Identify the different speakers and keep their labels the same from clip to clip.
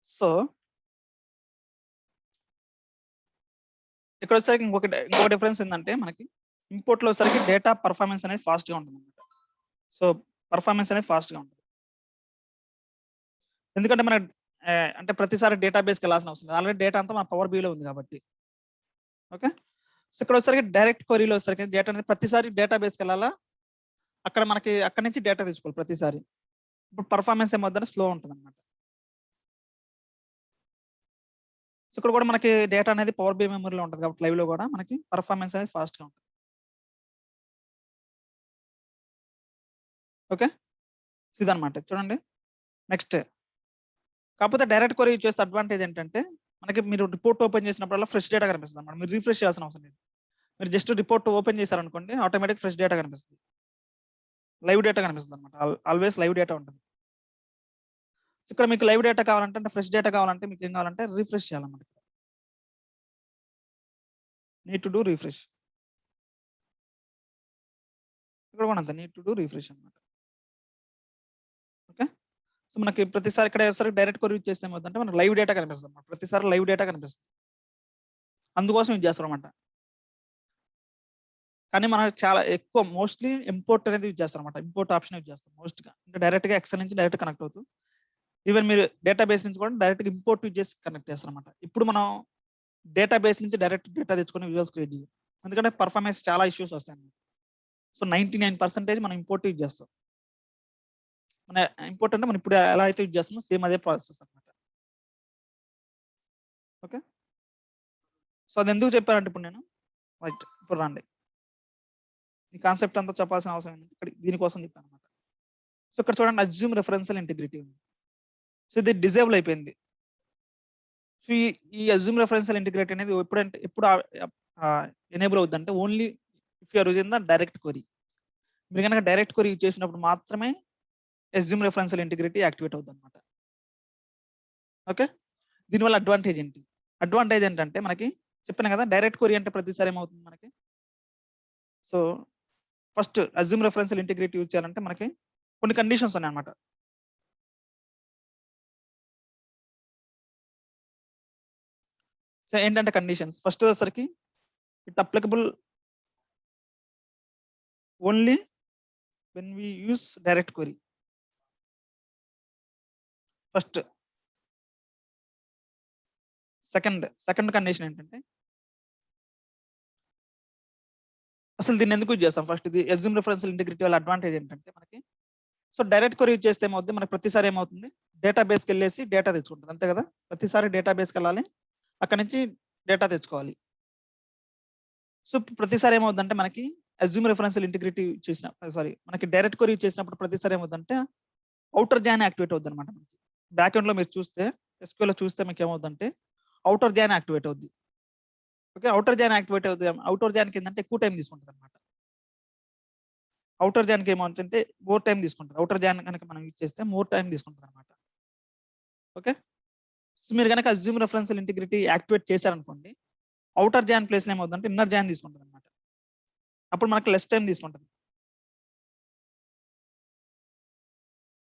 Speaker 1: So ఇక్కడ వచ్చేసరికి ఇంకొక డిఫరెన్స్ ఏంటంటే మనకి ఇంపోర్ట్ లో వచ్చేసరికి డేటా పర్ఫార్మెన్స్ అనేది ఫాస్ట్ గా ఉంటుంది అనమాట. సో పర్ఫార్మెన్స్ అనేది ఫాస్ట్ గా ఉంటుంది, ఎందుకంటే మన అంటే ప్రతిసారి డేటాబేస్కి వెళ్ళాల్సిన అవసరం లేదు, ఆల్రెడీ డేటా అంతా మన పవర్ బిలో ఉంది కాబట్టి. ఓకే, సో ఇక్కడ వచ్చేసరికి డైరెక్ట్ క్వరీలో వచ్చేసరికి డేటా అనేది ప్రతిసారి డేటాబేస్కి వెళ్ళాలా, అక్కడ మనకి అక్కడి నుంచి డేటా తీసుకోవాలి ప్రతిసారి. ఇప్పుడు పర్ఫార్మెన్స్ ఏమవుతుందంటే స్లో ఉంటుంది అనమాట. సో ఇక్కడ కూడా మనకి డేటా అనేది పవర్ బి మెమరీలో ఉంటుంది కాబట్టి లైవ్ లో కూడా మనకి పర్ఫార్మెన్స్ అనేది ఫాస్ట్ గా ఉంటుంది. ఓకే, ఇదనమాట చూడండి. నెక్స్ట్, కాకపోతే డైరెక్ట్ క్వరీ యూజ్ చేస్తే అడ్వాంటేజ్ ఏంటంటే మనకి మీరు రిపోర్ట్ ఓపెన్ చేసినప్పుడల్లా ఫ్రెష్ డేటా కనిపిస్తుంది అనమాట. మీరు రిఫ్రెష్ చేయాల్సిన అవసరం లేదు. మీరు జస్ట్ రిపోర్ట్ ఓపెన్ చేశారనుకోండి, ఆటోమేటిక్ ఫ్రెష్ డేటా కనిపిస్తుంది, లైవ్ డేటా కనిపిస్తుంది అనమాట. ఆల్వేస్ లైవ్ డేటా ఉంటుంది. ఇక్కడ మీకు లైవ్ డేటా కావాలంటే ఫ్రెష్ డేటా కావాలంటే మీకు ఏం కావాలంటే రిఫ్రెష్ చేయాలన్నమాట. Need to do refresh. ఇక్కడ కూడా అంతే, నీడ్ టు డూ రిఫ్రెష్ అనమాట. ఓకే, సో మనకి ప్రతిసారి ఇక్కడ డైరెక్ట్ క్వరీ యూజ్ చేస్తే ఏమవుతుందంటే మనకి లైవ్ డేటా కనిపిస్తుంది అనమాట. ప్రతిసారి లైవ్ డేటా కనిపిస్తుంది, అందుకోసం యూజ్ చేస్తాం అనమాట. కానీ మనం చాలా ఎక్కువ మోస్ట్లీ ఇంపోర్ట్ అనేది యూజ్ చేస్తాం అనమాట. ఇంపోర్ట్ ఆప్షన్ యూజ్ చేస్తాం మోస్ట్ గా, అంటే డైరెక్ట్ గా ఎక్సెల్ నుంచి డైరెక్ట్ కనెక్ట్ అవుతూ, ఈవెన్ మీరు డేటాబేస్ నుంచి కూడా డైరెక్ట్ ఇంపోర్ట్ యూజ్ చేసి కనెక్ట్ చేస్తాం అనమాట. ఇప్పుడు మనం డేటాబేస్ నుంచి డైరెక్ట్ డేటా తెచ్చుకొని విజువల్స్ క్రియేట్ చేయాలి, ఎందుకంటే పర్ఫార్మెన్స్ చాలా ఇష్యూస్ వస్తాయి అన్నమాట. సో 99% మనం ఇంపోర్ట్ యూజ్ చేస్తాం. మన ఇంపోర్ట్ అంటే మనం ఇప్పుడు ఎలా అయితే యూజ్ చేస్తామో సేమ్ అదే ప్రాసెస్ అనమాట. ఓకే, సో అది ఎందుకు చెప్పానంటే ఇప్పుడు నేను రైట్, ఇప్పుడు రండి, ఈ కాన్సెప్ట్ అంతా చెప్పాల్సిన అవసరం ఏంటంటే ఇక్కడ దీనికోసం చెప్పాను అనమాట. సో ఇక్కడ చూడండి, అజ్యూమ్ రెఫరెన్షియల్ ఇంటిగ్రిటీ ఉంది. సో ఇది డిజేబుల్ అయిపోయింది. సో ఈ అజ్యూమ్ రెఫరెన్షియల్ ఇంటిగ్రిటీ అనేది ఎప్పుడు ఎనేబుల్ అవుతుంది అంటే only if you're using the direct query. మీరు కనుక డైరెక్ట్ క్వరీ యూజ్ చేసినప్పుడు మాత్రమే అజ్యూమ్ రెఫరెన్షియల్ ఇంటిగ్రిటీ యాక్టివేట్ అవుతుంది అనమాట. ఓకే, దీనివల్ల అడ్వాంటేజ్ ఏంటి? అడ్వాంటేజ్ ఏంటంటే మనకి చెప్పాను కదా, డైరెక్ట్ క్వరీ అంటే ప్రతిసారి ఏమవుతుంది మనకి. So first assume referential integrity use చేయాలంటే మనకి కొన్ని కండిషన్స్ ఉన్నాయి అనమాట. సో ఏంటంటే కండిషన్స్, ఫస్ట్ వచ్చేసరికి it applicable only when we use direct query. First second condition ఏంటంటే అసలు దీన్ని ఎందుకు యూజ్ చేస్తాం. ఫస్ట్ ఇది అజ్యూమ్ రెఫరెన్షియల్ ఇంటిగ్రిటీ వల్ల అడ్వాంటేజ్ ఏంటంటే మనకి, సో డైరెక్ట్ క్వరీ యూజ్ చేస్తే ఏమవుతుంది మనకి ప్రతిసారి ఏమవుతుంది, డేటాబేస్కి వెళ్ళేసి డేటా తెచ్చుకుంటుంది అంతే కదా. ప్రతిసారి డేటాబేస్కి వెళ్ళాలి, అక్కడ నుంచి డేటా తెచ్చుకోవాలి. సో ప్రతిసారి ఏమవుతుందంటే మనకి అజ్యూమ్ రెఫరెన్షియల్ ఇంటిగ్రిటీ చేసిన మనకి డైరెక్ట్ క్వరీ యూజ్ చేసినప్పుడు ప్రతిసారి ఏమవుతుందంటే అవుటర్ జాయిన్ యాక్టివేట్ అవుతుంది అనమాట. మనకి బ్యాక్ ఎండ్ లో మీరు చూస్తే SQL లో చూస్తే మీకు ఏమవుతుందంటే అవుటర్ జాయిన్ యాక్టివేట్ అవుద్ది. ఓకే, అవుటర్ జాయిన్ యాక్టివేట్ అవుతుంది. అవుటర్ జాయిన్ ఏంటంటే ఎక్కువ టైం తీసుకుంటుంది అనమాట. అవుటర్ జాయిన్కి ఏమవుతుందంటే మోర్ టైం తీసుకుంటుంది. అవుటర్ జాయిన్ కనుక మనం యూజ్ చేస్తే మోర్ టైం తీసుకుంటుంది అనమాట. ఓకే, సో మీరు కనుక అజ్యూమ్ రెఫరెన్షియల్ ఇంటిగ్రిటీ యాక్టివేట్ చేశారనుకోండి, అవుటర్ జాయిన్ ప్లేస్ లో ఏమవుతుందంటే ఇన్నర్ జాయిన్ తీసుకుంటుంది అనమాట. అప్పుడు మనకి లెస్ టైం తీసుకుంటుంది.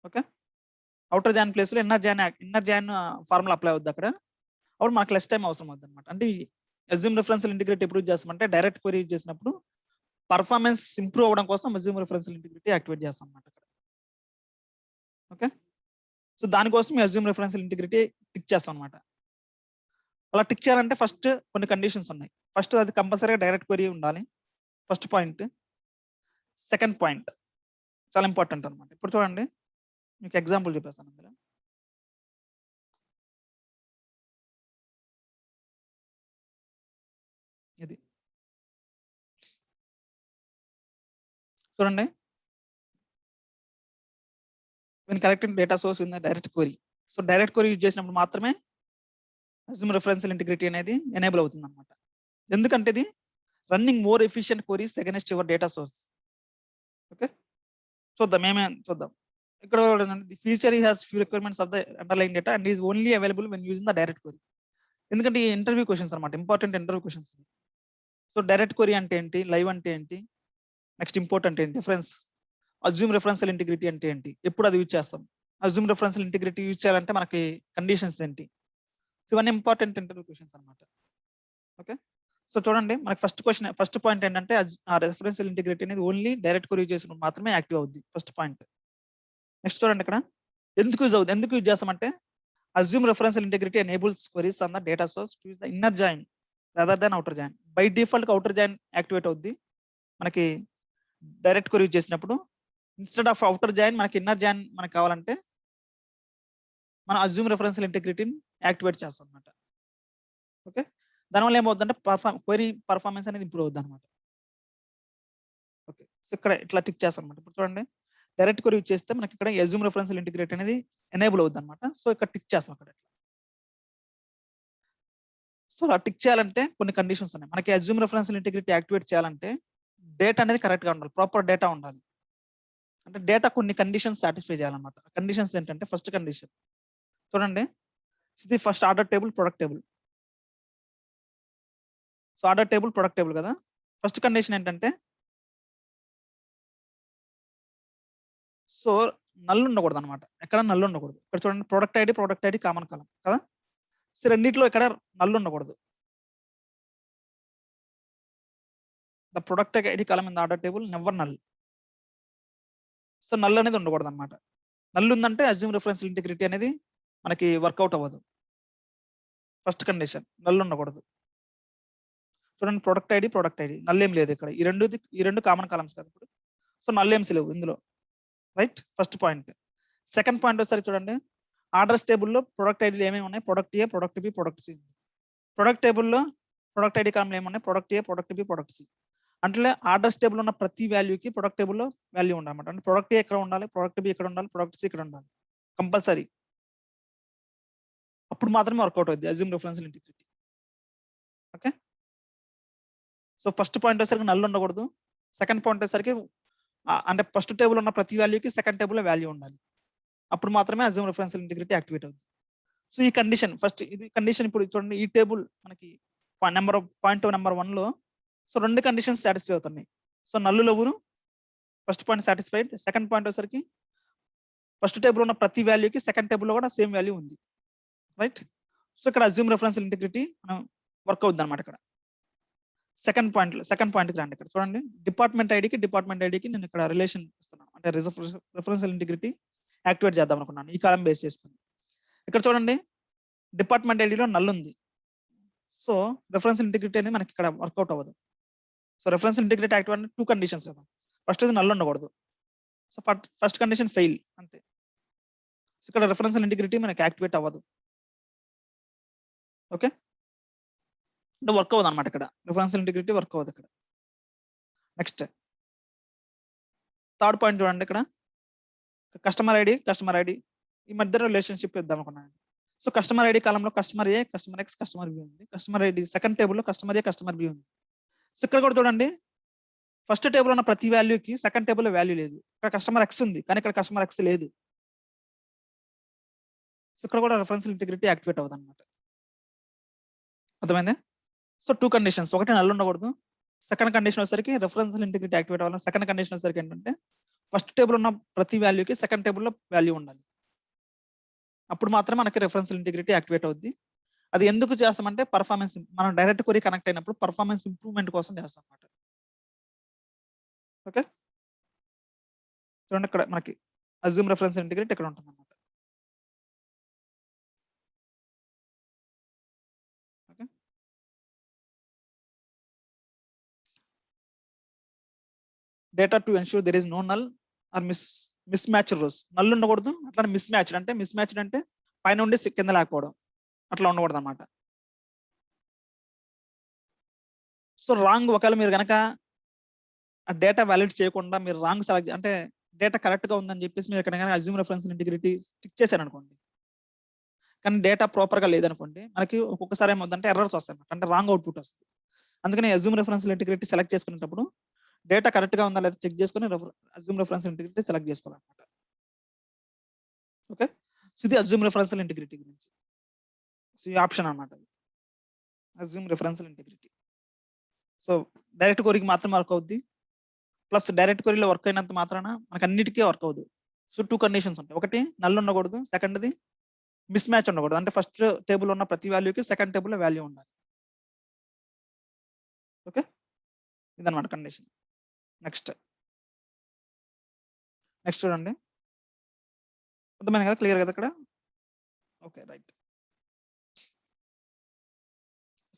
Speaker 1: ఓకే, అవుటర్ జాయిన్ ప్లేస్ లో ఇన్నర్ జాయిన్ ఫార్ములా అప్లై అవుద్ది అక్కడ. అప్పుడు మనకు లెస్ టైం అవసరం అవుతుంది అనమాట. అంటే అజ్యూమ్ రెఫరెన్షియల్ ఇంటిగ్రిటీ ఎప్పుడు యూజ్ చేస్తామంటే డైరెక్ట్ క్వరీ యూజ్ చేసినప్పుడు పర్ఫార్మెన్స్ ఇంప్రూవ్ అవ్వడం కోసం అజ్యూమ్ రెఫరెన్షియల్ ఇంటిగ్రిటీ యాక్టివేట్ చేస్తాం అనమాట అక్కడ. ఓకే, సో దానికోసం అజ్యూమ్ రెఫరెన్షియల్ ఇంటిగ్రిటీ టిక్ చేస్తాం అనమాట. అలా టిక్ చేయాలంటే ఫస్ట్ కొన్ని కండిషన్స్ ఉన్నాయి. ఫస్ట్ అది కంపల్సరీగా డైరెక్ట్ క్వరీ ఉండాలి, ఫస్ట్ పాయింట్. సెకండ్ పాయింట్ చాలా ఇంపార్టెంట్ అనమాట. ఇప్పుడు చూడండి, మీకు ఎగ్జాంపుల్ చూపిస్తాను అందులో. ఇది చూడండి, when collecting data source in the direct query. So direct query use చేసినప్పుడు మాత్రమే అజ్యూమ్ రెఫరెన్షియల్ ఇంటిగ్రిటీ అనేది ఎనేబుల్ అవుతుంది అనమాట. ఎందుకంటే ఇది running more efficient queries against your data source. Okay, చూద్దాం. ఇక్కడ the feature has few requirements of the underline data and is only available when using the direct query. ఎందుకంటే ఈ interview questions అనమాట, important interview questions. So direct query అంటే ఏంటి, live అంటే ఏంటి, next import అంటే ఏంటి, డిఫరెన్స్, అజ్యూమ్ రెఫరెన్షియల్ ఇంటిగ్రిటీ అంటే ఏంటి, ఎప్పుడు అది యూజ్ చేస్తాం. అజ్యూమ్ రెఫరెన్షియల్ ఇంటిగ్రిటీ యూజ్ చేయాలంటే మనకి కండిషన్స్ ఏంటి? ఇవన్నీ ఇంపార్టెంట్ ఇంటర్వ్యూ క్వశ్చన్స్ అన్నమాట. ఓకే. సో చూడండి, మనకి ఫస్ట్ పాయింట్ ఏంటంటే ఆ రెఫరెన్షియల్ ఇంటిగ్రిటీ అనేది ఓన్లీ డైరెక్ట్ క్వరీ చేసినప్పుడు మాత్రమే యాక్టివ్ అవుద్ది. First point. నెక్స్ట్ చూడండి ఇక్కడ ఎందుకు యూజ్ చేస్తామంటే assume referential integrity enables queries on the data source to use the inner join rather than outer join. By default outer join activate అవుద్ది మనకి direct query చేసినప్పుడు. ఇన్స్టెడ్ ఆఫ్ ఔటర్ జాయిన్ మనకి inner join మనకు కావాలంటే మనం assume referential ఇంటిగ్రిటీని activate చేస్తాం అనమాట. Okay. దానివల్ల ఏమవుతుందంటే క్వరీ పర్ఫార్మెన్స్ అనేది ఇంప్రూవ్ అవుద్ది అనమాట. ఓకే. సో ఇక్కడ ఇట్లా టిక్ చేస్తాం అనమాట. ఇప్పుడు చూడండి, డైరెక్ట్ క్వరీ యూజ్ చేస్తే మనకి ఇక్కడ అజ్యూమ్ రెఫరెన్షియల్ ఇంటిగ్రిటీ అనేది ఎనేబుల్ అవుద్ది అనమాట. సో ఇక్కడ టిక్ చేస్తాం అక్కడ. సో అలా టిక్ చేయాలంటే కొన్ని కండిషన్స్ ఉన్నాయి. మనకి అజ్యూమ్ రెఫరెన్షియల్ ఇంటిగ్రిటీ యాక్టివేట్ చేయాలంటే డేటా అనేది కరెక్ట్ గా ఉండాలి, ప్రాపర్ డేటా ఉండాలి. అంటే డేటా కొన్ని కండిషన్స్ సాటిస్ఫై చేయాలన్నమాట. కండిషన్స్ ఏంటంటే ఫస్ట్ కండిషన్ చూడండి, ఇది first order table, product table. So order table, product table కదా. ఫస్ట్ కండిషన్ ఏంటంటే సో నల్ ఉండకూడదు అనమాట. ఎక్కడ నల్ ఉండకూడదు. ఇక్కడ చూడండి, ప్రొడక్ట్ ఐడి కామన్ కాలం కదా. సో రెండిట్లో ఇక్కడ నల్ ఉండకూడదు. The product ID column in the order table never null. So null అనేది ఉండకూడదు అనమాట. నల్ ఉందంటే అజ్యూమ్ రెఫరెన్షియల్ ఇంటిగ్రిటీ అనేది మనకి వర్కౌట్ అవ్వదు. ఫస్ట్ కండిషన్ నల్ ఉండకూడదు. చూడండి, ప్రొడక్ట్ ఐడి నల్ ఏం లేదు ఇక్కడ. ఈ రెండు కామన్ కాలమ్స్ కదా ఇప్పుడు. సో నల్ ఏమ్స్ లేవు ఇందులో. Right, first point. Second point వచ్చేసరికి చూడండి, ఆర్డర్స్ టేబుల్లో ప్రొడక్ట్ ఐడీలు ఏమేమి ఉన్నాయి? Product A, product B, product C. Product టేబుల్లో ప్రొడక్ట్ ఐడి కాలంలో ఏమున్నాయి? Product A, product B, product C. అంటే ఆర్డర్స్ టేబుల్ ఉన్న ప్రతి వాల్యూకి ప్రొడక్ట్ టేబుల్లో వాల్యూ ఉండాలన్నమాట. అంటే ప్రొడక్ట్ ఏ ఎక్కడ ఉండాలి, ప్రొడక్ట్ బి ఎక్కడ ఉండాలి, ప్రొడక్ట్ సి ఇక్కడ ఉండాలి కంపల్సరీ. అప్పుడు మాత్రమే వర్కౌట్ అవుతుంది assume referential integrity. Okay. So first point వచ్చేసరికి నల్ ఉండకూడదు. సెకండ్ పాయింట్ వచ్చేసరికి అంటే ఫస్ట్ టేబుల్ ఉన్న ప్రతి వాల్యూకి సెకండ్ టేబుల్ వాల్యూ ఉండాలి. అప్పుడు మాత్రమే అజ్యూమ్ రెఫరెన్షియల్ ఇంటిగ్రిటీ యాక్టివేట్ అవుతుంది. సో ఈ కండిషన్ ఫస్ట్, ఇది కండిషన్. ఇప్పుడు చూడండి, ఈ టేబుల్ మనకి పాయింట్ నెంబర్ 1 లో సో రెండు కండిషన్స్ సాటిస్ఫై అవుతున్నాయి. సో నల్లులు ఎవరు? First point satisfied. Second point వచ్చేసరికి ఫస్ట్ టేబుల్ ఉన్న ప్రతి వాల్యూకి సెకండ్ టేబుల్ లో కూడా సేమ్ వాల్యూ ఉంది. రైట్. సో ఇక్కడ అజ్యూమ్ రెఫరెన్షియల్ ఇంటిగ్రిటీ మనం వర్క్ అవుద్ది అనమాట. ఇక్కడ సెకండ్ పాయింట్కి రండి. ఇక్కడ చూడండి, డిపార్ట్మెంట్ ఐడికి నేను ఇక్కడ రిలేషన్ ఇస్తున్నాను. అంటే రెఫరెన్షియల్ ఇంటిగ్రిటీ యాక్టివేట్ చేద్దాం అనుకున్నాను ఈ కాలం బేస్ చేసుకుని. ఇక్కడ చూడండి, డిపార్ట్మెంట్ ఐడిలో నల్ ఉంది. సో రెఫరెన్షియల్ ఇంటిగ్రిటీ అనేది మనకి ఇక్కడ వర్కౌట్ అవ్వదు. సో రెఫరెన్షియల్ ఇంటిగ్రిటీ యాక్టివ్ అంటే 2 కండిషన్స్ కదా. ఫస్ట్ ఇది నల్ ఉండకూడదు. సో ఫస్ట్ కండిషన్ ఫెయిల్ అంతే. సో ఇక్కడ రెఫరెన్షియల్ ఇంటిగ్రిటీ మనకి యాక్టివేట్ అవ్వదు. ఓకే. అంటే వర్క్ అవ్వదు అనమాట. ఇక్కడ రెఫరెన్షియల్ ఇంటిగ్రిటీ వర్క్ అవ్వదు ఇక్కడ. నెక్స్ట్ థర్డ్ పాయింట్ చూడండి, ఇక్కడ కస్టమర్ ఐడి ఈ మధ్య రిలేషన్షిప్ ఇద్దాం అనుకున్నాను. సో కస్టమర్ ఐడి కాలంలో కస్టమర్ ఏ, కస్టమర్ ఎక్స్, కస్టమర్ బి ఉంది. కస్టమర్ ఐడి సెకండ్ టేబుల్లో కస్టమర్ ఏ, కస్టమర్ బి ఉంది. సో ఇక్కడ కూడా చూడండి, ఫస్ట్ టేబుల్ ఉన్న ప్రతి వాల్యూకి సెకండ్ టేబుల్లో వాల్యూ లేదు. ఇక్కడ కస్టమర్ ఎక్స్ ఉంది, కానీ ఇక్కడ కస్టమర్ ఎక్స్ లేదు. సో ఇక్కడ కూడా రెఫరెన్షియల్ ఇంటిగ్రిటీ యాక్టివేట్ అవ్వదు అనమాట. అర్థమైందా? సో 2 కండిషన్స్, ఒకటి నల్ ఉండకూడదు. సెకండ్ కండిషన్ వచ్చేసరికి రెఫరెన్షియల్ ఇంటిగ్రిటీ యాక్టివేట్ అవ్వాలి. సెకండ్ కండిషన్ వచ్చేసరికి ఏంటంటే ఫస్ట్ టేబుల్ ఉన్న ప్రతి వాల్యూకి సెకండ్ టేబుల్లో వాల్యూ ఉండాలి. అప్పుడు మాత్రమే మనకి రెఫరెన్షియల్ ఇంటిగ్రిటీ యాక్టివేట్ అవుద్ది. అది ఎందుకు చేస్తామంటే పర్ఫార్మెన్స్, మనం డైరెక్ట్ క్వరీ కనెక్ట్ అయినప్పుడు పర్ఫార్మెన్స్ ఇంప్రూవ్మెంట్ కోసం చేస్తాం అన్నమాట. ఓకే. చూడండి, ఇక్కడ మనకి అజ్యూమ్ రెఫరెన్షియల్ ఇంటిగ్రిటీ ఇక్కడ ఉంటుంది అన్నమాట. Okay. Data to ensure there is no null or mismatch rows. Null ఉండకూడదు. అట్లా మిస్ మ్యాచ్ అంటే పైన ఉండి కింద లేకపోవడం, అట్లా ఉండకూడదు అనమాట. సో రాంగ్, ఒకవేళ మీరు కనుక ఆ డేటా వ్యాలిడ్ చేయకుండా మీరు రాంగ్ సెలెక్ట్, అంటే డేటా కరెక్ట్ గా ఉందని చెప్పేసి మీరు ఎక్కడ అజ్యూమ్ రెఫరెన్షియల్ ఇంటిగ్రిటీ టిక్ చేశారు అనుకోండి, కానీ డేటా ప్రాపర్ గా లేదనుకోండి, మనకి ఒక్కొక్కసారి ఏమవుతుందంటే ఎర్రర్స్ వస్తాయి, అంటే రాంగ్ అవుట్పుట్ వస్తుంది. అందుకని అజ్యూమ్ రెఫరెన్షియల్ ఇంటిగ్రిటీ సెలెక్ట్ చేసుకునేటప్పుడు డేటా కరెక్ట్ గా ఉందా లేదా చెక్ చేసుకుని అజ్యూమ్ రెఫరెన్షియల్ ఇంటిగ్రిటీ సెలెక్ట్ చేసుకోవాలన్నమాట. ఓకే. సో ఇది అజ్యూమ్ రెఫరెన్షియల్ ఇంటిగ్రిటీ గురించి. సో ఈ ఆప్షన్ అన్నమాట, assume referential integrity. So direct క్వరీకి మాత్రం వర్క్ అవుద్ది. ప్లస్ డైరెక్ట్ క్వరీలో వర్క్ అయినంత మాత్రాన మనకి అన్నిటికీ వర్క్ అవుతుంది. సో 2 కండిషన్స్ ఉంటాయి. ఒకటి నల్ ఉండకూడదు. సెకండ్‌ది మిస్ మ్యాచ్ ఉండకూడదు. అంటే ఫస్ట్ టేబుల్ ఉన్న ప్రతి వాల్యూకి సెకండ్ టేబుల్‌లో వాల్యూ ఉండాలి. ఓకే. ఇదన్నమాట కండిషన్. నెక్స్ట్ చూడండి. అర్థమైంది కదా? క్లియర్ కదా ఇక్కడ? ఓకే. రైట్.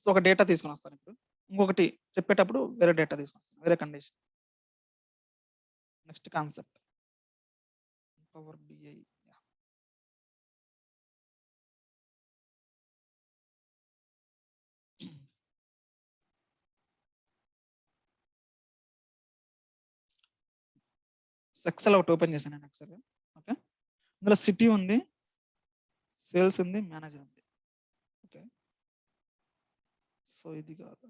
Speaker 1: సో ఒక డేటా తీసుకొని వస్తాను ఇప్పుడు. ఇంకొకటి చెప్పేటప్పుడు వేరే డేటా తీసుకొని వస్తాను. వేరే condition. Next concept. Power BI. Excel ఒకటి ఓపెన్ చేశాను నేను ఎక్సెల్. ఓకే. ఇందులో సిటీ ఉంది, సేల్స్ ఉంది, మేనేజర్ ఉంది. ఓకే. సో ఇది కాదు.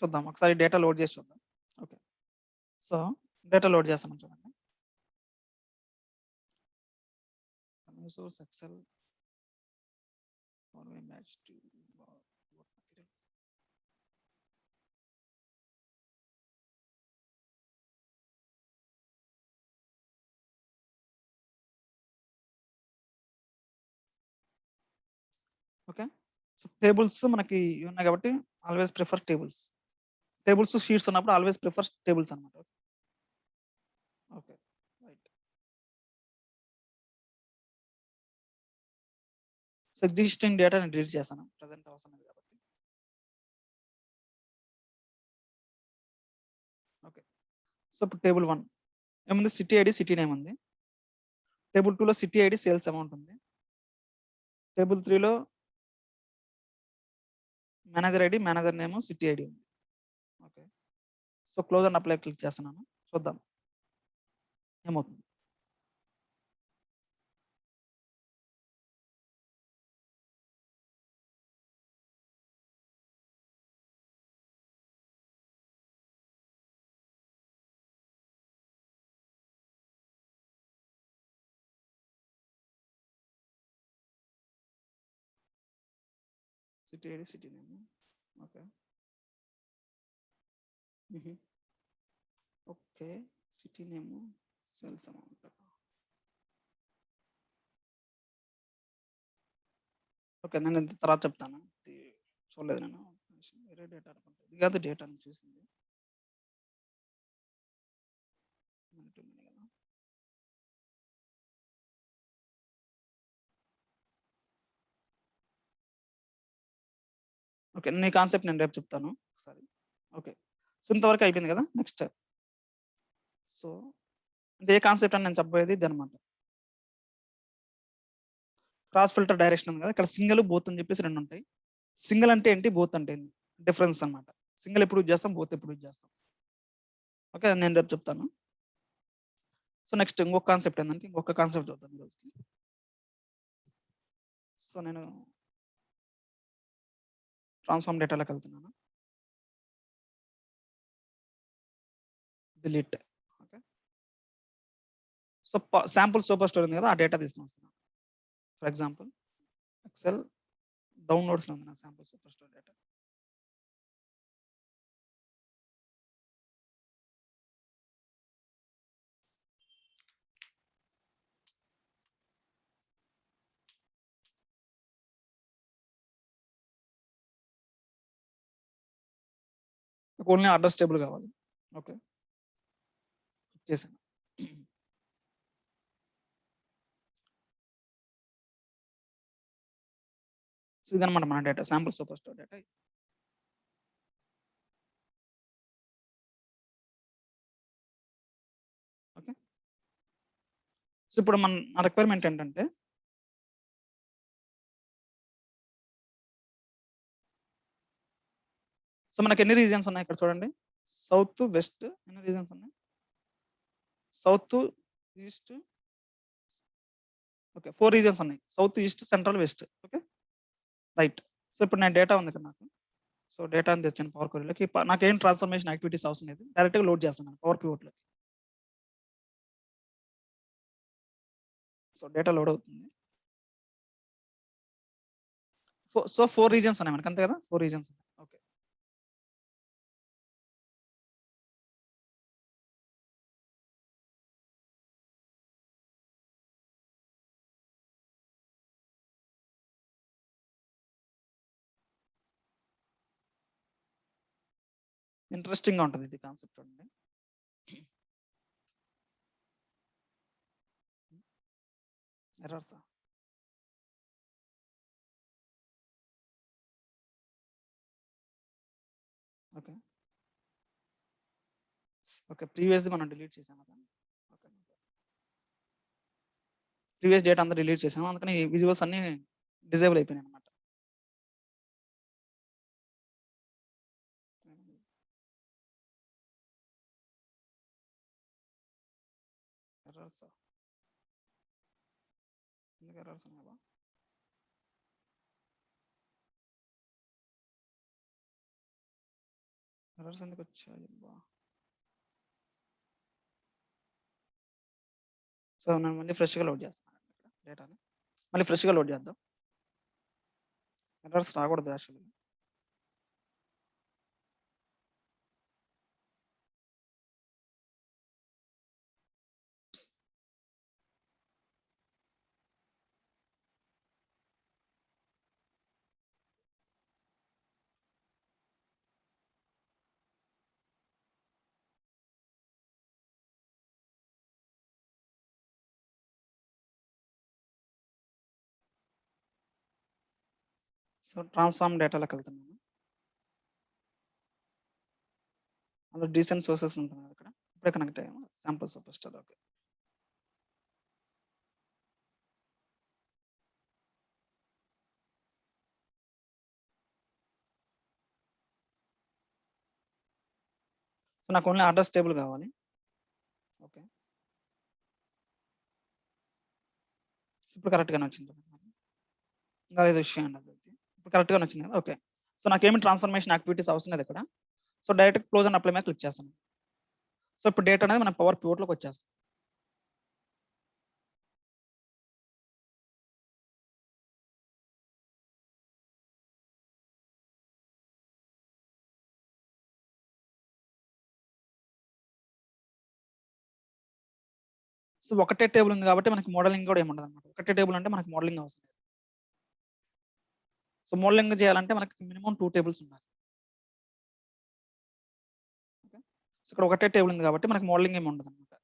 Speaker 1: చూద్దాం ఒకసారి డేటా లోడ్ చేసి చూద్దాం. ఓకే. సో డేటా లోడ్ చేస్తాను చూడండి. Source Excel match to okay. So tables మనకి ఉన్నాయి కాబట్టి always prefer tables. Tables sheets ఉన్నప్పుడు ఆల్వేస్ ప్రిఫర్ టేబుల్స్ అన్నమాట. ఓకే. రైట్. సో ఎగ్జిస్టింగ్ డేటాని డిలీట్ చేస్తాను. ప్రెజెంట్ అవసరం లేదు కాబట్టి. ఓకే. సో ఇప్పుడు టేబుల్ 1 ఏముంది? సిటీ ఐడి, సిటీ నేమ్ ఉంది. టేబుల్ 2లో సిటీ ఐడి, సేల్స్ అమౌంట్ ఉంది. టేబుల్ 3లో manager ID, manager name, city ID ఉంది. Okay. So close and apply click చేస్తున్నాను. చూద్దాం ఏమవుతుంది. City ID, city name. Okay. Okay. City name, sales amount. Okay. నేను ఇది తర్వాత చెప్తాను. ఇది చూడలేదు నేను. వేరే డేటా అనుకుంటా. ఇది కాదు డేటా నేను చూసింది. ఓకే. నీ కాన్సెప్ట్ నేను రేపు చెప్తాను ఒకసారి. ఓకే. సో ఇంతవరకు అయిపోయింది కదా? నెక్స్ట్. సో అంటే ఏ కాన్సెప్ట్ అని నేను చెప్పబోయేది ఇది అనమాట. క్రాస్ ఫిల్టర్ డైరెక్షన్ ఉంది కదా, ఇక్కడ సింగిల్ బోత్ అని చెప్పేసి రెండు ఉంటాయి. సింగిల్ అంటే ఏంటి, బోత్ అంటే ఏంటి, డిఫరెన్స్ అన్నమాట. సింగిల్ ఎప్పుడు యూజ్ చేస్తాం, బోత్ ఎప్పుడు యూజ్ చేస్తాం. ఓకే. నేను రేపు చెప్తాను. సో నెక్స్ట్ ఇంకొక కాన్సెప్ట్ ఏంటంటే, ఇంకొక కాన్సెప్ట్ చూద్దాం ఈరోజుకి. సో నేను ట్రాన్స్ఫార్మ్ డేటాలోకి వెళ్తున్నాను. Delete. Okay. So sample super store ఉంది కదా, ఆ డేటా తీసుకొని వస్తున్నాను. ఫర్ ఎగ్జాంపుల్ ఎక్సెల్ డౌన్లోడ్స్ లో ఉంది నా sample super store data. Only address table కావాలి. ఓకే. చేశాను. సో ఇదన్నమాట మన data, sample super store data. Okay. So ఇప్పుడు మన రిక్వైర్మెంట్ ఏంటంటే, సో మనకి ఎన్ని రీజియన్స్ ఉన్నాయి ఇక్కడ చూడండి. సౌత్, వెస్ట్, ఎన్ని రీజియన్స్ ఉన్నాయి? సౌత్, ఈస్ట్, ఓకే 4 రీజియన్స్ ఉన్నాయి. South, east, central, west. Okay. Right. So ఇప్పుడు నేను డేటా ఉంది ఇక్కడ నాకు. సో డేటా అని తెచ్చాను పవర్ క్వరీలోకి. నాకేం ట్రాన్స్ఫర్మేషన్ యాక్టివిటీస్ అవసరం లేదు. డైరెక్ట్గా లోడ్ చేస్తున్నాను పవర్ పివోట్లోకి. సో డేటా లోడ్ అవుతుంది. సో 4 రీజియన్స్ ఉన్నాయి మనకి, అంతే కదా? 4 రీజియన్స్. ఓకే. ఇంట్రెస్టింగ్ గా ఉంటుంది ఇది కాన్సెప్ట్ చూడండి. ఎర్రర్స్. ఓకే. ఓకే, ప్రీవియస్ది మనం డిలీట్ చేసాం కదా. ఓకే, ప్రీవియస్ డేటా అంతా డిలీట్ చేసాము, అందుకని విజువల్స్ అన్ని డిజేబుల్ అయిపోయినాయి అనమాట. ఎర్రర్స్. ఎందుకు ఎర్రర్స్ ఉన్నాయా? ఎర్రర్స్ ఎందుకు వచ్చాయి? సో నేను మళ్ళీ ఫ్రెష్గా లోడ్ చేస్తాను ఇక్కడ డేటాని, మళ్ళీ ఫ్రెష్గా లోడ్ చేద్దాం. ఎర్రర్స్ రాకూడదు యాక్చువల్లీ. సో ట్రాన్స్ఫార్మ్ డేటాలోకి వెళ్తున్నాను. అందులో డీసెంట్ సోర్సెస్ ఉంటుంది ఇక్కడ, ఇప్పుడే కనెక్ట్ అయ్యాము. Sample super star. Okay. So నాకు ఓన్లీ అడ్రస్ టేబుల్ కావాలి. ఓకే, ఇప్పుడు కరెక్ట్గానే వచ్చింది. ఇంకా ఏదో విషయం అండి, అది ఇప్పుడు కరెక్ట్గానే వచ్చింది కదా. ఓకే, సో నాకేమి ట్రాన్స్ఫర్మేషన్ యాక్టివిటీస్ అవసరం లేదు ఇక్కడ. So direct close and apply మీద క్లిక్ చేస్తాను. సో ఇప్పుడు డేటా అనేది మన పవర్ పివోట్లోకి వచ్చేస్తుంది. సో ఒకటే టేబుల్ ఉంది కాబట్టి మనకి మోడలింగ్ కూడా ఏముండదు అనమాట. ఒకటే టేబుల్ అంటే మనకి మోడలింగ్ అవసరం లేదు. సో మోడలింగ్ చేయాలంటే మనకి మినిమం 2 టేబుల్స్ ఉండాలి. ఓకే, సో ఇక్కడ ఒకటే టేబుల్ ఉంది కాబట్టి మనకి మోడలింగ్ ఏమి ఉండదు అనమాట.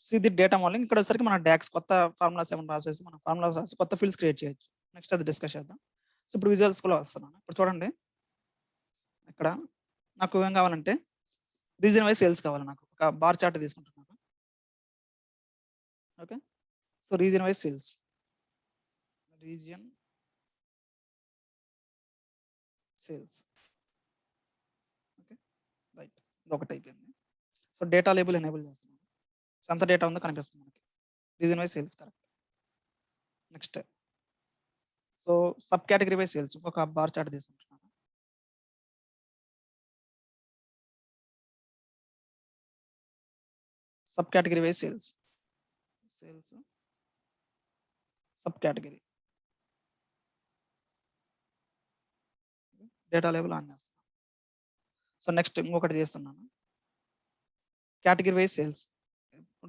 Speaker 1: సో ఇది డేటా మోడలింగ్. ఇక్కడ వచ్చరికి మన డాక్స్ కొత్త ఫార్ములాస్ ఏమైనా రాసేసి మన ఫార్ములాస్ రాసి కొత్త ఫీల్డ్స్ క్రియేట్ చేయొచ్చు. నెక్స్ట్ అది డిస్కస్ చేద్దాం. సో ఇప్పుడు విజువల్స్ కూడా వస్తున్నాను. ఇప్పుడు చూడండి, ఇక్కడ నాకు ఏం కావాలంటే రీజన్ వైజ్ సేల్స్ కావాలి. నాకు ఒక బార్ చార్ట్ తీసుకుంటున్నాను. Okay, so region wise sales, region sales. Okay, right, ఇది ఒకటి అయిపోయింది. సో డేటా లేబుల్ ఎనేబుల్ చేస్తున్నాను. సో ఎంత డేటా ఉందో కనిపిస్తుంది మనకి. Region wise sales correct. Next, so sub category wise sales ఒక బార్ చార్ట్ తీసుకుంటున్నాను. Sub category wise sales, sales sub category, data label on చేస్తాను. సో నెక్స్ట్ ఇంకొకటి చేస్తున్నాను, category wise sales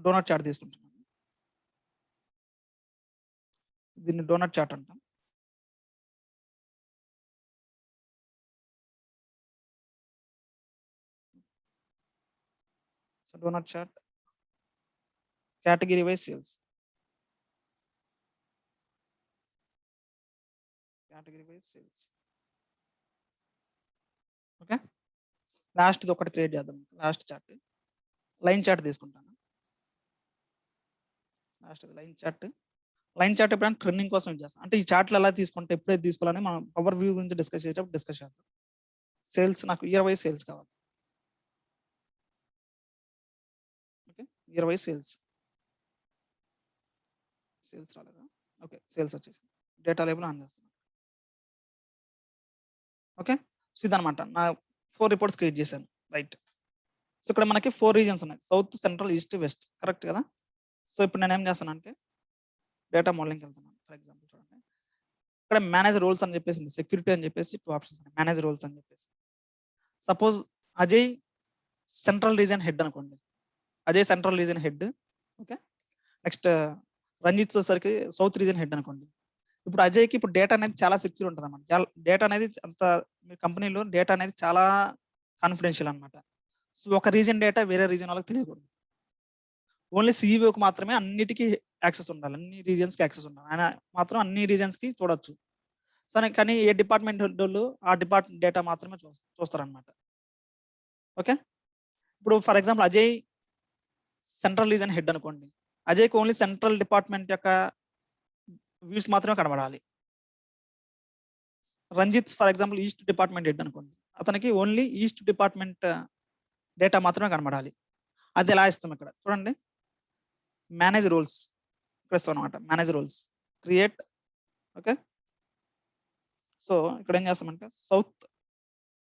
Speaker 1: donut chart తీసుకుంటున్నాను. దీన్ని డోనట్ చార్ట్ అంటాం. So donut chart category wise sales, category wise sales. Okay, last ఇది ఒకటి create చేద్దాం. Last chart line chart తీసుకుంటాను. Last line chart. Line chart ఎప్పుడైనా ట్రెండింగ్ కోసం యూజ్ చేస్తాం. అంటే ఈ చార్ట్లు ఎలా తీసుకుంటే ఎప్పుడైతే తీసుకోవాలని మనం పవర్ వ్యూ గురించి డిస్కస్ చేసేటప్పుడు డిస్కస్ చేద్దాం. సేల్స్ నాకు ఇయర్ వైజ్ సేల్స్ కావాలి. Okay, year wise sales. Sales రాలేదా? ఓకే, సేల్స్ వచ్చేసి డేటా లేబుల్ ఆన్ చేస్తాను. ఓకే, సో ఇదనమాట నా 4 రిపోర్ట్స్ క్రియేట్ చేశాను. రైట్, సో ఇక్కడ మనకి 4 రీజన్స్ ఉన్నాయి, south, central, east, west. Correct కదా? సో ఇప్పుడు నేను ఏం చేస్తానంటే డేటా మోడలింగ్కి వెళ్తున్నాను. ఫర్ ఎగ్జాంపుల్ చూడండి, ఇక్కడ మేనేజ్ రోల్స్ అని చెప్పేసి సెక్యూరిటీ అని చెప్పేసి 2 ఆప్షన్స్ ఉన్నాయి. మేనేజ్ రోల్స్ అని చెప్పేసి. Suppose Ajay central region head అనుకోండి. Ajay central region head. Okay. Next Ranjith వచ్చేసరికి సౌత్ రీజియన్ హెడ్ అనుకోండి. ఇప్పుడు అజయ్‌కి ఇప్పుడు డేటా అనేది చాలా సెక్యూర్ ఉంటదన్నమాట. డేటా అనేది అంత మీ కంపెనీలో డేటా అనేది చాలా కాన్ఫిడెన్షియల్ అన్నమాట. సో, ఒక రీజియన్ డేటా వేరే రీజియన్ వాళ్ళకి తెలియకూడదు. ఓన్లీ సీఈఓకి మాత్రమే అన్నిటికి యాక్సెస్ ఉండాలి. అన్ని రీజియన్స్‌కి యాక్సెస్ ఉండాలి. ఆయన మాత్రం అన్ని రీజియన్స్‌కి చూడొచ్చు. సరే కానీ ఏ డిపార్ట్‌మెంట్ హెడ్డోళ్ళు ఆ డిపార్ట్‌మెంట్ డేటా మాత్రమే చూస్తారన్నమాట. ఓకే. ఇప్పుడు for example Ajay central region head అనుకోండి. అజయ్‌కి ఓన్లీ సెంట్రల్ డిపార్ట్‌మెంట్ యొక్క వ్యూస్ మాత్రమే కనబడాలి. Ranjit for example east department head అనుకోండి. అతనికి ఓన్లీ ఈస్ట్ డిపార్ట్‌మెంట్ డేటా మాత్రమే కనబడాలి. అది ఎలా ఇస్తాం ఇక్కడ చూడండి. మేనేజ్ రోల్స్ ఇక్కడ ఇస్తాం అన్నమాట. Manage roles. Create. Okay. So, ఇక్కడ ఏం చేస్తామంటే సౌత్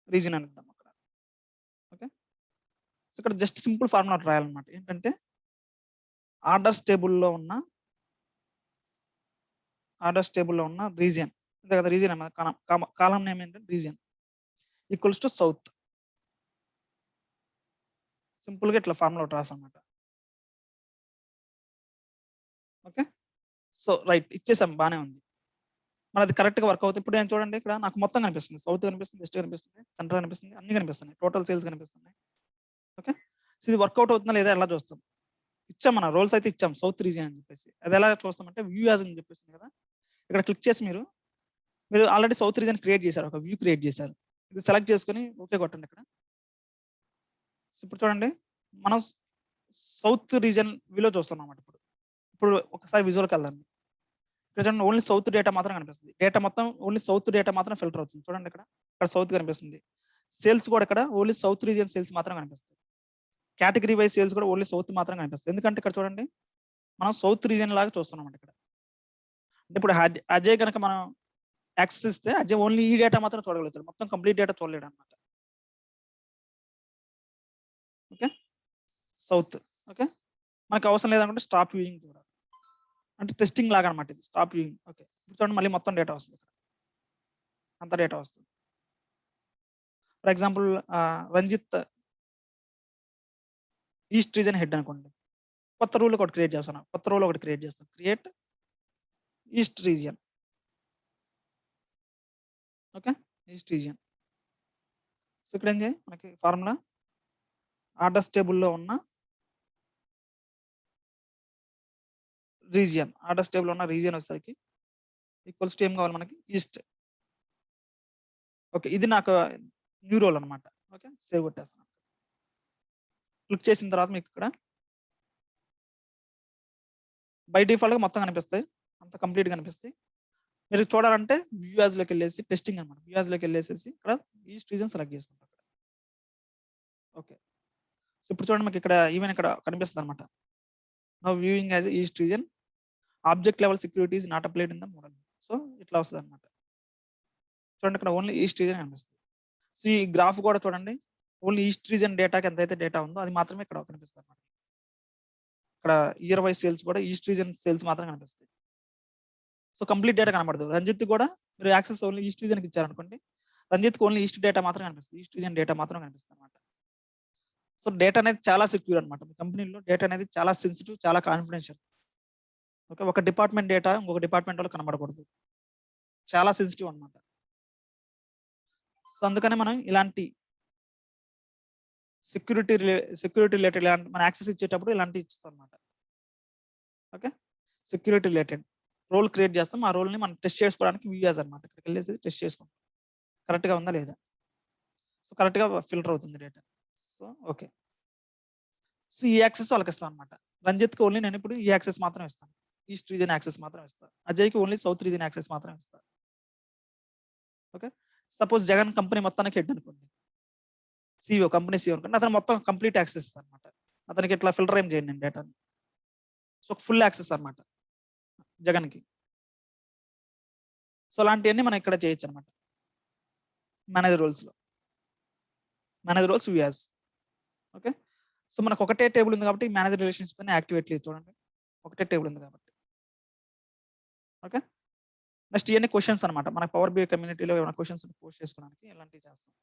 Speaker 1: రీజియన్ అని ఇద్దాం అక్కడ. ఓకే. సో, ఇక్కడ జస్ట్ సింపుల్ ఫార్ములా రాయాలన్నమాట. ఏంటంటే ఆర్డర్స్ టేబుల్‌లో ఉన్న రీజియన్. అంతే కదా! రీజియన్ అన్నమాట. కాలమ్ నేమ్ ఏంటంటే రీజియన్ ఈక్వల్స్ టు సౌత్. సింపుల్‌గా ఇట్లా ఫార్ములా ఒకటి రాసామన్నమాట. ఓకే. సో, రైట్ ఇచ్చేసాం బానే ఉంది. మరి అది కరెక్ట్‌గా వర్క్ అవుతుంది. ఇప్పుడు నేను చూడండి ఇక్కడ నాకు మొత్తం కనిపిస్తుంది. సౌత్ కనిపిస్తుంది, వెస్ట్ కనిపిస్తుంది, సెంట్రల్ కనిపిస్తుంది, అన్ని కనిపిస్తున్నాయి. టోటల్ సేల్స్ కనిపిస్తున్నాయి. ఓకే. సో, ఇది వర్కౌట్ అవుతుందా లేదా ఎలా చూస్తాం? ఇచ్చాం మనం రోల్స్ అయితే ఇచ్చాం సౌత్ రీజియన్ అని చెప్పేసి. అది ఎలా చూస్తామంటే వ్యూ యాజ్ అని చెప్పేసింది కదా! ఇక్కడ క్లిక్ చేసి మీరు ఆల్రెడీ సౌత్ రీజియన్ క్రియేట్ చేశారు. ఒక వ్యూ క్రియేట్ చేశారు. ఇది సెలెక్ట్ చేసుకొని ఓకే కొట్టండి ఇక్కడ. ఇప్పుడు చూడండి మనం సౌత్ రీజియన్ వ్యూలో చూస్తున్నాం అన్నమాట ఇప్పుడు. ఇప్పుడు ఒకసారి విజువల్‌కి వెళ్దాం. ఇక్కడ చూడండి ఓన్లీ సౌత్ డేటా మాత్రం కనిపిస్తుంది. డేటా మొత్తం ఓన్లీ సౌత్ డేటా మాత్రం ఫిల్టర్ అవుతుంది. చూడండి ఇక్కడ. ఇక్కడ సౌత్ కనిపిస్తుంది. సేల్స్ కూడా ఇక్కడ ఓన్లీ సౌత్ రీజియన్ సేల్స్ మాత్రం కనిపిస్తాయి. కేటగిరీ వైస్ సేల్స్ కూడా ఓన్లీ సౌత్ మాత్రం కనిపిస్తాయి. ఎందుకంటే ఇక్కడ చూడండి మనం సౌత్ రీజియన్ లాగా చూస్తున్నాం ఇక్కడ. అంటే ఇప్పుడు అజయ్ గనక మనం యాక్సెస్ ఇస్తే అజయ్ ఓన్లీ ఈ డేటా మాత్రం చూడగలుగుతాడు. మొత్తం కంప్లీట్ డేటా చూడలేడు అన్నమాట. ఓకే. సౌత్. ఓకే. మనకు అవసరం లేదనుకుంటే స్టాప్ వ్యూయింగ్ చూడాలి. అంటే టెస్టింగ్ లాగా అన్నమాట ఇది. Stop viewing. ఓకే. ఇప్పుడు చూడండి మళ్ళీ మొత్తం డేటా వస్తుంది ఇక్కడ. అంత డేటా వస్తుంది. For example Ranjit east region head అనుకోండి. కొత్త రూల్ ఒకటి క్రియేట్ చేస్తాను. కొత్త రూల్ ఒకటి క్రియేట్ చేస్తాను. Create east region. Okay. East region. So, ఇక్కడ ఏం చేయాలి మనకి ఫార్ములా ఆర్డర్స్ టేబుల్‌లో ఉన్న రీజియన్. ఆర్డర్స్ టేబుల్‌లో ఉన్న రీజియన్ వచ్చేసరికి ఈక్వల్స్ టు ఏం కావాలి మనకి ఈస్ట్. ఓకే. ఇది నాకు న్యూ రోల్ అన్నమాట. ఓకే. సేవ్ కొట్టేస్తాను. క్లిక్ చేసిన తర్వాత మీకు ఇక్కడ బై డిఫాల్ట్‌గా మొత్తం కనిపిస్తాయి. అంత కంప్లీట్‌గా కనిపిస్తాయి. మీరు చూడాలంటే వ్యూ యాజ్‌లోకి వెళ్ళేసి టెస్టింగ్ అన్నమాట. వ్యూ యాజ్‌లోకి వెళ్ళేసేసి ఇక్కడ ఈస్ట్ రీజియన్ సెలెక్ట్ చేసుకుంటాం. ఓకే. సో, ఇప్పుడు చూడండి మీకు ఇక్కడ ఈవెన్ ఇక్కడ కనిపిస్తుందన్నమాట. Now viewing as east region object level security is not applied in the model. So, ఇట్లా వస్తదన్నమాట. చూడండి ఇక్కడ ఓన్లీ ఈస్ట్ రీజియన్ కనిపిస్తుంది. సో, ఈ గ్రాఫ్ కూడా చూడండి ఓన్లీ ఈస్ట్ రీజియన్ డేటాకి ఎంతైతే డేటా ఉందో అది మాత్రమే ఇక్కడ కనిపిస్తదన్నమాట. ఇక్కడ ఇయర్ వైస్ సేల్స్ కూడా ఈస్ట్ రీజియన్ సేల్స్ మాత్రం కనిపిస్తాయి. సో, కంప్లీట్ డేటా కనబడదు. రంజిత్ కూడా మీరు యాక్సెస్ ఓన్లీ ఈస్ట్ రీజియన్‌కి ఇచ్చారనుకోండి. రంజిత్‌కి ఓన్లీ ఈస్ట్ డేటా మాత్రం కనిపిస్తుంది. ఈస్ట్ రీజియన్ డేటా మాత్రం కనిపిస్తుందన్నమాట. సో, డేటా అనేది చాలా సెక్యూర్ అన్నమాట. మీ కంపెనీలో డేటా అనేది చాలా సెన్సిటివ్, చాలా కాన్ఫిడెన్షియల్. ఓకే. ఒక డిపార్ట్‌మెంట్ డేటా ఇంకొక డిపార్ట్‌మెంట్ వాళ్ళకి కనబడకూడదు. చాలా సెన్సిటివ్ అన్నమాట. సో, అందుకనే మనం ఇలాంటి సెక్యూరిటీ రిలేటెడ్ ఇలాంటి మనం యాక్సెస్ ఇచ్చేటప్పుడు ఇలాంటివి ఇస్తామన్నమాట. Okay. Security related role create చేస్తాం. ఆ రోల్‌ని మనం టెస్ట్ చేసుకోవడానికి వ్యూ యాజ్ అన్నమాట. ఇక్కడికి వెళ్ళేసి టెస్ట్ చేసుకుంటాం. కరెక్ట్‌గా ఉందా లేదా? సో, కరెక్ట్‌గా ఫిల్టర్ అవుతుంది డేటా. So, okay. సో, ఈ యాక్సెస్ వాళ్ళకి ఇస్తాం అన్నమాట. రంజిత్‌కి ఓన్లీ నేను ఇప్పుడు ఈ యాక్సెస్ మాత్రం ఇస్తాను. ఈస్ట్ రీజియన్ యాక్సెస్ మాత్రం ఇస్తా. అజయ్‌కి ఓన్లీ సౌత్ రీజియన్ యాక్సెస్ మాత్రం ఇస్తా. ఓకే. సపోజ్ జగన్ కంపెనీ మొత్తానికి హెడ్ అనుకోండి. సీఈఓ కంపెనీ సీఈఓ అనుకోండి. అతను మొత్తం కంప్లీట్ యాక్సెస్ ఇస్తా అన్నమాట. అతనికి ఇట్లా ఫిల్టర్ ఏం చేయను నేను డేటాని. సో, ఫుల్ యాక్సెస్ అన్నమాట జగన్‌కి. సో, అలాంటియన్నీ మనం ఇక్కడ చేయొచ్చన్నమాట. మేనేజ్ రోల్స్‌లో. Manage roles view as. Okay. So, మనకు ఒకటే టేబుల్ ఉంది కాబట్టి మేనేజర్ రిలేషన్‌షిప్ అని యాక్టివేట్ లేదు చూడండి. ఒకటే టేబుల్ ఉంది కాబట్టి. ఓకే. నెక్స్ట్ ఇవన్నీ క్వశ్చన్స్ అనమాట. మన పవర్ బిఐ కమ్యూనిటీలో ఏమైనా క్వశ్చన్స్ పోస్ట్ చేసుకోవడానికి ఇలాంటివి చేస్తాం.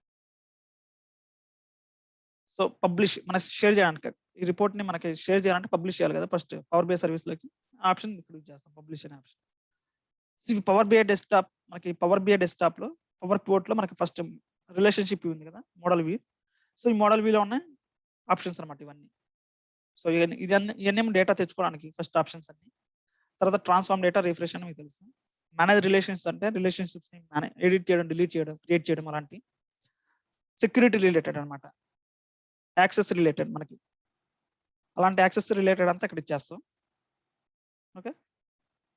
Speaker 1: సో పబ్లిష్ మన షేర్ చేయడానికి ఈ రిపోర్ట్ ని మనకి షేర్ చేయాలంటే పబ్లిష్ చేయాలి కదా ఫస్ట్ పవర్ బిఐ సర్వీస్ లోకి. ఆప్షన్ ఇక్కడ యూజ్ చేస్తాం, పబ్లిష్ అనే ఆప్షన్. పవర్ బిఐ డెస్క్టాప్ మనకి పవర్ బిఐ డెస్క్టాప్ లో పవర్ పివోట్ లో మనకి ఫస్ట్ రిలేషన్షిప్ ఉంది కదా మోడల్ వ్యూ. సో ఈ మోడల్ వ్యూలో ఉన్న ఆప్షన్స్ అనమాట ఇవన్నీ. సో ఇవన్నీ డేటా తెచ్చుకోవడానికి ఫస్ట్ ఆప్షన్స్ అన్ని. తర్వాత ట్రాన్స్ఫార్మ్ డేటా రిఫ్రెష్ అని మీకు తెలుసు. మేనేజ్ రిలేషన్స్ అంటే రిలేషన్షిప్స్ ని ఎడిట్ చేయడం, డిలీట్ చేయడం, క్రియేట్ చేయడం అలాంటి. సెక్యూరిటీ రిలేటెడ్ అనమాట, యాక్సెస్ రిలేటెడ్ మనకి అలాంటి యాక్సెస్ రిలేటెడ్ అంతా ఇక్కడ ఇచ్చేస్తాం. ఓకే,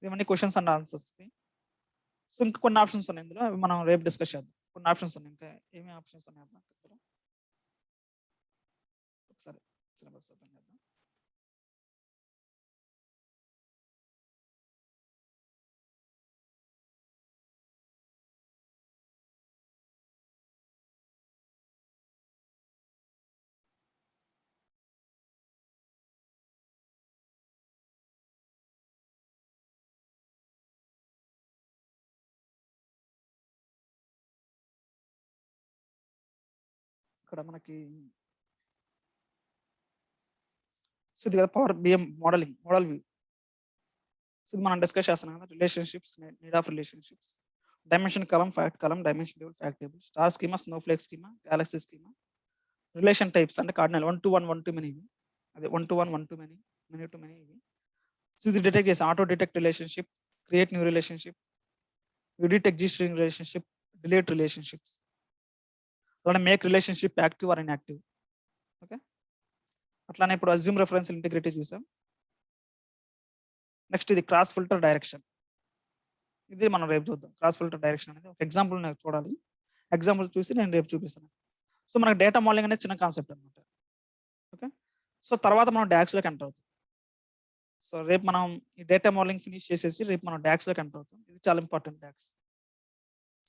Speaker 1: ఇవన్నీ క్వశ్చన్స్ అండ్ ఆన్సర్స్. సో ఇంకా కొన్ని ఆప్షన్స్ ఉన్నాయి ఇందులో, అవి మనం రేపు డిస్కస్ చేద్దాం. కొన్ని ఆప్షన్స్ ఉన్నాయి, ఇంకా ఏమి ఆప్షన్స్ ఉన్నాయి ఒకసారి సిలబస్ ఓపెన్ చేద్దాం. ఇక్కడ మనకి సో ఇది కదా power BM model view. So ఇది మనం డిస్కస్ చేస్తున్నాం కదా, relationships, need of relationships, dimension column, fact column, dimension table, fact table, star schema, Snowflake schema, Galaxy schema, relation types అంటే కార్డినల్ 1 to 1, 1 to many, అదే 1 to 1, 1 to many, many to many ఇవి. సో ఇది detect చేసి auto detect relationship, create new relationship, edit existing relationship, delete relationships, అలానే make relationship active or inactive. Okay, అట్లానే ఇప్పుడు assume reference integrity చూసాం. Next ఇది క్రాస్ ఫిల్టర్ డైరెక్షన్, ఇది మనం రేపు చూద్దాం. క్రాస్ ఫిల్టర్ డైరెక్షన్ అనేది ఒక ఎగ్జాంపుల్ నాకు చూడాలి, ఎగ్జాంపుల్ చూసి నేను రేపు చూపిస్తాను. సో మనకు డేటా మోడలింగ్ అనేది చిన్న కాన్సెప్ట్ అనమాట. ఓకే, సో తర్వాత మనం డాక్స్ లోకి ఎంటర్ అవుతాం. సో రేపు మనం ఈ డేటా మోడలింగ్ ఫినిష్ చేసేసి రేపు మనం డాక్స్ లోకి ఎంటర్ అవుతాం. ఇది చాలా ఇంపార్టెంట్ డాక్స్.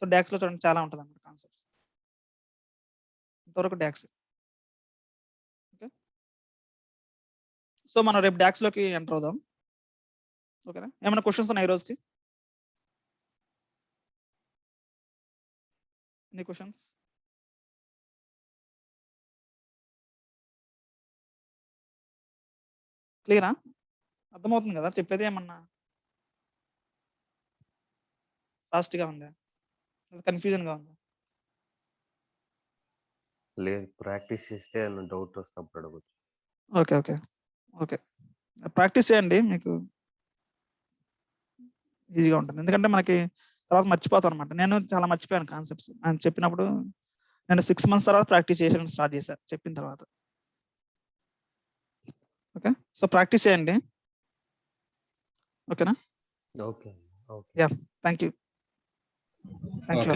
Speaker 1: సో డాక్స్ లో చూడండి చాలా ఉంటుంది అన్నమాట కాన్సెప్ట్స్. ఇంతవరకు డాక్స్. ఓకే, సో మనం రేపు డాక్స్ లోకి ఎంటర్ అవుదాం. ఓకేనా, ఏమైనా క్వశ్చన్స్ ఉన్నాయి ఈ రోజుకి? Any questions? క్లియరా? అర్థమవుతుంది కదా చెప్పేది? ఏమన్నా ఫాస్ట్ గా ఉందా, కన్ఫ్యూజన్ గా ఉందా?
Speaker 2: లేదు, ప్రాక్టీస్ చేస్తే డౌట్ వస్తున్నప్పుడు అడగచ్చు.
Speaker 1: ఓకే ఓకే ఓకే, ప్రాక్టీస్ చేయండి, మీకు ఈజీగా ఉంటుంది. ఎందుకంటే మనకి తర్వాత మర్చిపోతాం అనమాట. నేను చాలా మర్చిపోయాను కాన్సెప్ట్స్. నేను చెప్పినప్పుడు నేను 6 months తర్వాత ప్రాక్టీస్ చేయడం స్టార్ట్ చేశాను చెప్పిన తర్వాత. ఓకే, సో ప్రాక్టీస్ చేయండి. ఓకేనా?
Speaker 2: Okay okay,
Speaker 1: yeah, thank you.
Speaker 3: Okay,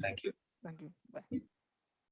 Speaker 3: thank you.
Speaker 1: Thank you, bye.